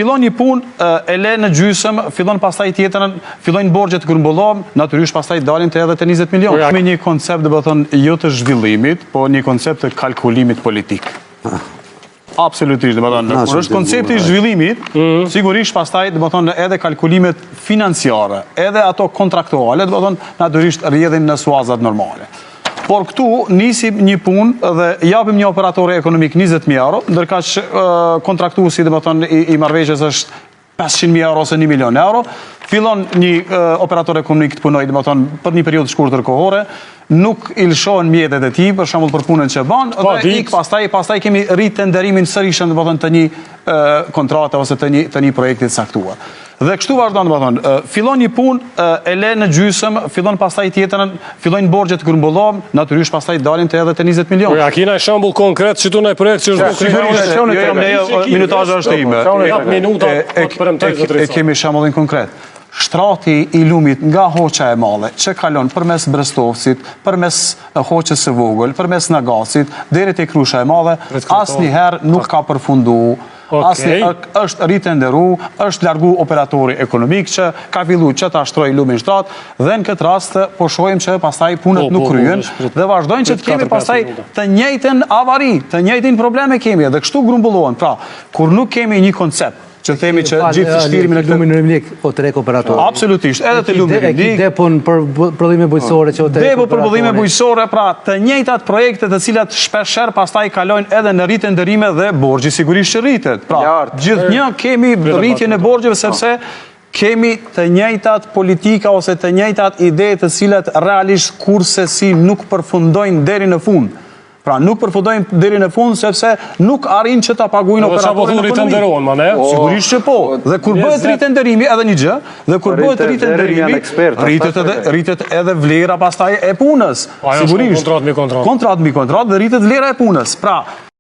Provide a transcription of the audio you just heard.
Fillon një punë, e le në gjysëm, fillon pastaj tjetrën, fillojnë borxhet grumbullohen, natyrisht pastaj dalin te edhe te 20 milionë. Kemi një koncept, do të thonë, jo të zhvillimit, po një koncept të kalkulimit politik. Absolutisht, do të thonë, kur është koncepti i zhvillimit, sigurisht pastaj, do të thonë, edhe kalkulimet financiare, edhe ato kontraktuale, do të thonë, natyrisht rrjedhin në suazat normale. Por këtu nisim një punë dhe japim një operator ekonomik 20.000 euro, ndërkaq kontraktuesi, do të thonë, i marrëveshjes është 500.000 euro ose 1 milion euro. Fillon një operator ekonomik të punojë, do të thonë, për një periudhë shkurtër kohore, nuk i lëshohen mjetet e tij, për shembull për punën që bën, dhe ik pastaj kemi ritenderimin sërish, do të thonë, të një kontrate ose të një projekti të caktuar. Dhe kështu vazhdon, do të thonë, fillon një punë, e le në gjysëm, fillon pastaj tjetrën, fillojnë borxhet grumbullohen, natyrisht pastaj dalin te edhe te 20 milionë. Ja, kina shembull konkret që tu në projekt që është sigurisht, minutazhi është ime. Minuta, e kemi shembullin konkret. Shtrati i lumit nga Hoqa e Madhe, që kalon përmes Brestovcit, përmes Hoqës së Vogël, përmes Nagacit, deri te Krusha e Madhe, asnjëherë nuk ka përfundu. Është ritenderu, është largu operatori ekonomik që ka fillu që ta shtroj lumin shtrat, dhe në këtë rast po shohim që pastaj punët nuk kryen dhe vazhdojnë që të kemi pastaj të njëjtën avari, të njëjtin probleme kemi dhe kështu grumbullohen. Pra, kur nuk kemi një koncept që themi që gjithë të shtirimi në lumin rëmlik o të rek operator. Absolutisht, edhe të lumin rëmlik. Depon për prodhime bujqësore që o të rek operator. Depo për prodhime bujqësore, pra të njëjtat projekte të cilat shpesher pastaj kalojnë edhe në ritenderime dhe borxhi sigurisht që rritet. Pra, gjithnjë kemi rritjen e borxheve sepse kemi të njëjtat politika ose të njëjtat ide të cilat realisht kurse si nuk përfundojnë deri në fund. Pra nuk përfundojnë deri në fund sepse nuk arrin që ta paguajnë operatorët ekonomik. Sigurisht që po. Dhe kur bëhet ritenderimi edhe një gjë, dhe kur bëhet ritenderimi rritet edhe vlera pastaj e punës. Sigurisht. Kontrat mbi kontrat. Kontrat mbi kontrat dhe rritet vlera e punës. Pra